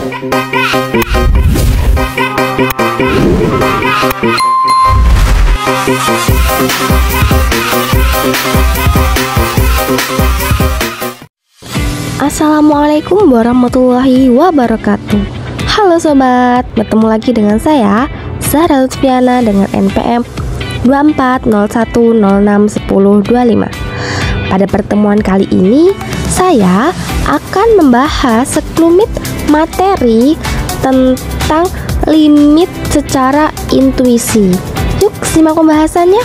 Assalamualaikum warahmatullahi wabarakatuh. Halo sobat, bertemu lagi dengan saya Zahra Lutfiana dengan NPM 2401061025. Pada pertemuan kali ini saya akan membahas sekelumit materi tentang limit secara intuisi. Yuk simak pembahasannya.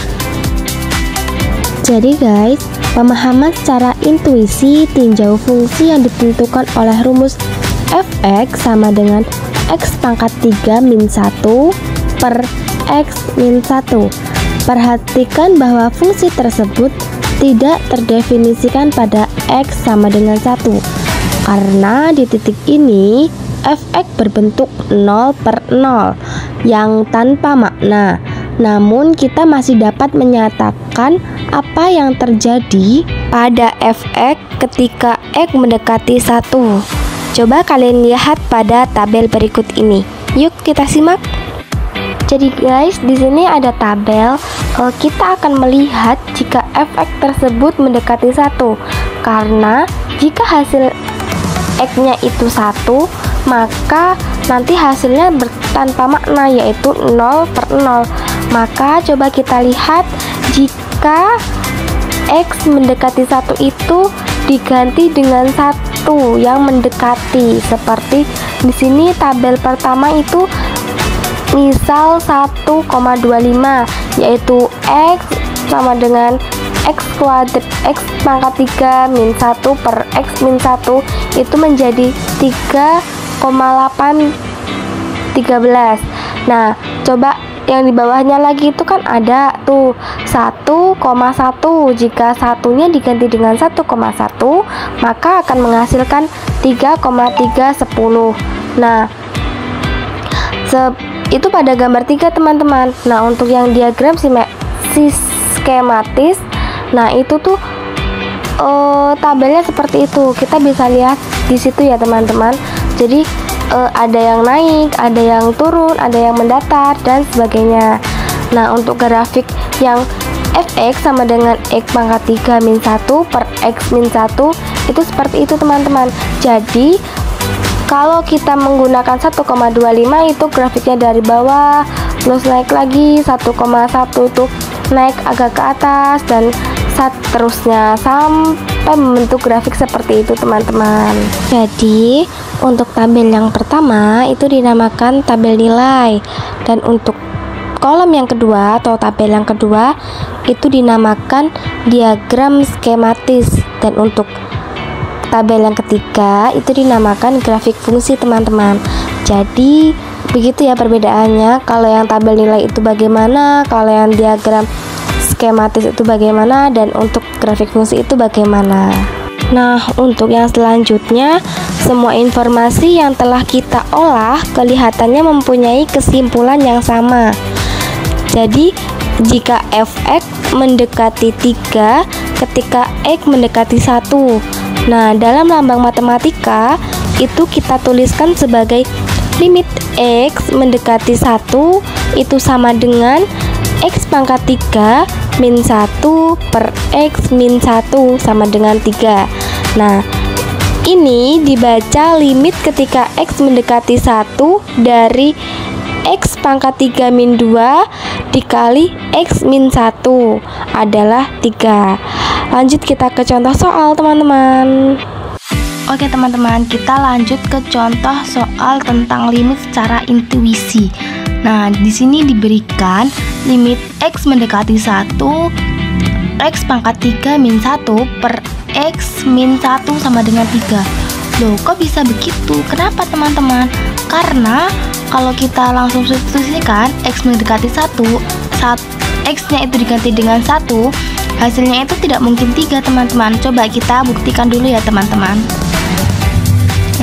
Jadi guys, pemahaman secara intuisi tinjau fungsi yang ditentukan oleh rumus f(x) sama dengan x pangkat 3 min 1 per x min 1. Perhatikan bahwa fungsi tersebut tidak terdefinisikan pada x sama dengan 1, karena di titik ini f(x) berbentuk 0 per 0 yang tanpa makna. Namun kita masih dapat menyatakan apa yang terjadi pada f(x) ketika x mendekati 1. Coba kalian lihat pada tabel berikut ini. Yuk kita simak. Jadi guys, di sini ada tabel. Kita akan melihat jika f(x) tersebut mendekati 1. Karena jika hasil x-nya itu 1, maka nanti hasilnya tanpa makna, yaitu 0 per 0. Maka coba kita lihat jika x mendekati 1 itu diganti dengan 1 yang mendekati. Seperti di sini tabel pertama itu misal 1,25, yaitu x sama dengan x kuadrat x pangkat 3 min 1 per x min 1 itu menjadi 3,813. Nah, coba yang di bawahnya lagi itu kan ada tuh 1,1. Jika satunya diganti dengan 1,1, maka akan menghasilkan 3,310. Nah, itu pada gambar 3 teman-teman. Nah, untuk yang diagram skematis, nah itu tuh tabelnya seperti itu. Kita bisa lihat di situ ya teman-teman. Jadi ada yang naik, ada yang turun, ada yang mendatar dan sebagainya. Nah, untuk grafik yang f(x) sama dengan x pangkat 3 min 1 per x min 1 itu seperti itu teman-teman. Jadi kalau kita menggunakan 1,25 itu grafiknya dari bawah terus naik lagi, 1,1 itu naik agak ke atas dan seterusnya sampai membentuk grafik seperti itu teman-teman. Jadi untuk tabel yang pertama itu dinamakan tabel nilai, dan untuk kolom yang kedua atau tabel yang kedua itu dinamakan diagram skematis, dan untuk tabel yang ketiga itu dinamakan grafik fungsi teman-teman. Jadi begitu ya perbedaannya. Kalau yang tabel nilai itu bagaimana, kalau yang diagram skematis itu bagaimana, dan untuk grafik fungsi itu bagaimana. Nah, untuk yang selanjutnya, semua informasi yang telah kita olah kelihatannya mempunyai kesimpulan yang sama. Jadi jika f(x) mendekati 3 ketika x mendekati 1, nah dalam lambang matematika itu kita tuliskan sebagai limit x mendekati 1 itu sama dengan x pangkat 3 min 1 per x min 1 sama dengan 3. Nah, ini dibaca limit ketika x mendekati 1 dari x pangkat 3 min 2 dikali x min 1 adalah 3. Lanjut kita ke contoh soal teman-teman. Oke teman-teman, kita lanjut ke contoh soal tentang limit secara intuisi. Nah, di sini diberikan limit x mendekati 1, x pangkat 3 min 1 per x min 1 sama dengan 3. Loh, kok bisa begitu? Kenapa teman-teman? Karena kalau kita langsung substitusikan x mendekati 1, saat x-nya itu diganti dengan 1, hasilnya itu tidak mungkin 3 teman-teman. Coba kita buktikan dulu ya teman-teman.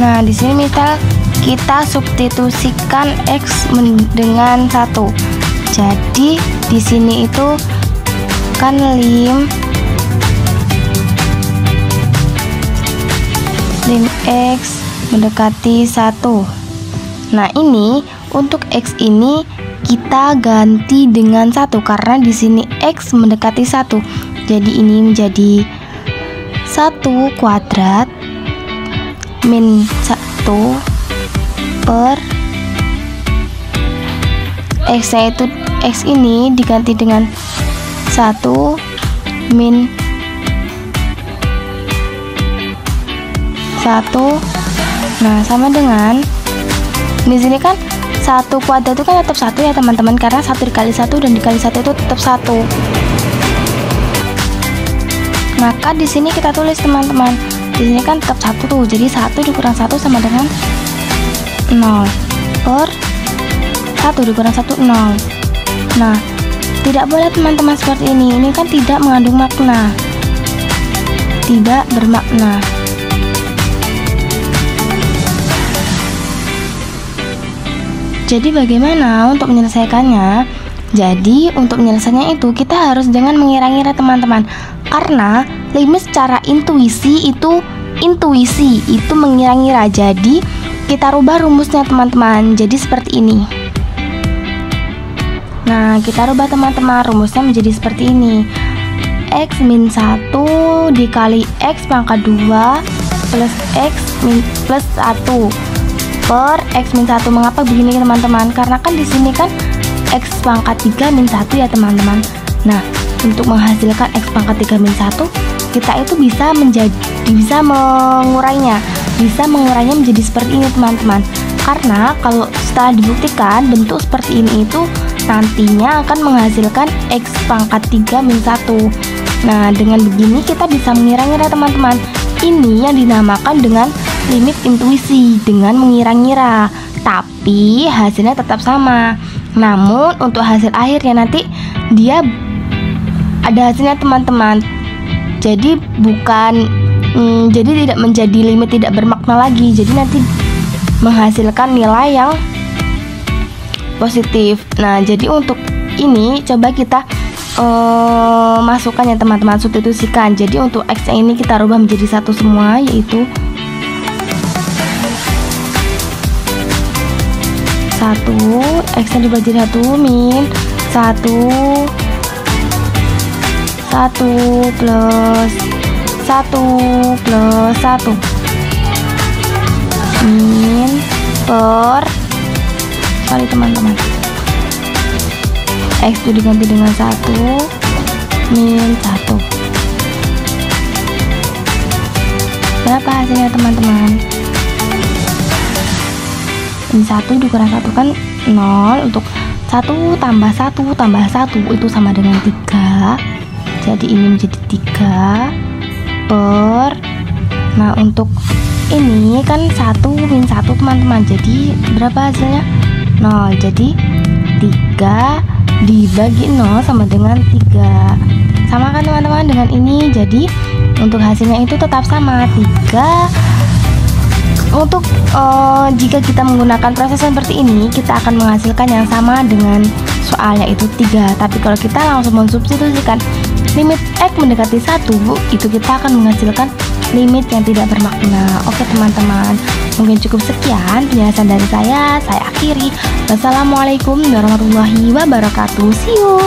Nah, di sini misal kita substitusikan x dengan 1. Jadi di sini itu kan lim x mendekati 1. Nah, ini untuk X ini kita ganti dengan 1 karena di sini X mendekati 1. Jadi ini menjadi 1 kuadrat min 1 per X-nya itu, X ini diganti dengan 1 min 1. Nah, sama dengan di sini kan 1 kuadrat itu kan tetap 1 ya teman-teman, karena 1 dikali 1 dan dikali 1 itu tetap 1. Maka di sini kita tulis teman-teman, di sini kan tetap 1 tuh, jadi 1 dikurang 1 sama dengan 0 per 1 dikurang 1, 0. Nah, tidak boleh teman-teman seperti ini kan tidak mengandung makna, tidak bermakna. Jadi bagaimana untuk menyelesaikannya? Jadi untuk menyelesaikannya itu kita harus dengan mengira-ngira teman-teman, karena limit secara intuisi itu mengira-ngira. Jadi kita rubah rumusnya teman-teman, jadi seperti ini. Nah, kita rubah teman-teman, rumusnya menjadi seperti ini. X min 1 dikali X pangkat 2 plus X plus 1 per X min 1. Mengapa begini teman-teman? Karena kan di sini kan X pangkat 3 min 1 ya teman-teman. Nah, untuk menghasilkan X pangkat 3 min 1, kita itu bisa mengurainya menjadi seperti ini teman-teman. Karena kalau setelah dibuktikan bentuk seperti ini itu nantinya akan menghasilkan X pangkat 3 min 1. Nah, dengan begini kita bisa mengira-ngira teman-teman. Ini yang dinamakan dengan limit intuisi, dengan mengira-ngira, tapi hasilnya tetap sama. Namun untuk hasil akhirnya nanti dia ada hasilnya teman-teman. Jadi jadi tidak menjadi limit tidak bermakna lagi. Jadi nanti menghasilkan nilai yang positif. Nah, jadi untuk ini coba kita masukkan ya teman-teman, substitusikan. Jadi untuk X ini kita rubah menjadi 1 semua, yaitu 1 X nya dibagi 1 min 1 plus 1 min per teman-teman, X itu diganti dengan 1 min 1. Berapa hasilnya teman-teman? Ini 1 dikurang 1 kan 0. Untuk 1 tambah 1 tambah 1 itu sama dengan 3. Jadi ini menjadi 3 per, nah untuk ini kan 1 min 1 teman-teman. Jadi berapa hasilnya? 0. Jadi 3 dibagi 0 sama dengan 3. Sama kan teman-teman dengan ini. Jadi untuk hasilnya itu tetap sama 3. Untuk jika kita menggunakan proses seperti ini, kita akan menghasilkan yang sama dengan soalnya, itu 3. Tapi kalau kita langsung mensubstitusikan limit X mendekati 1, itu kita akan menghasilkan limit yang tidak bermakna. Oke teman-teman, mungkin cukup sekian penjelasan dari saya akhiri. Wassalamualaikum warahmatullahi wabarakatuh. See you.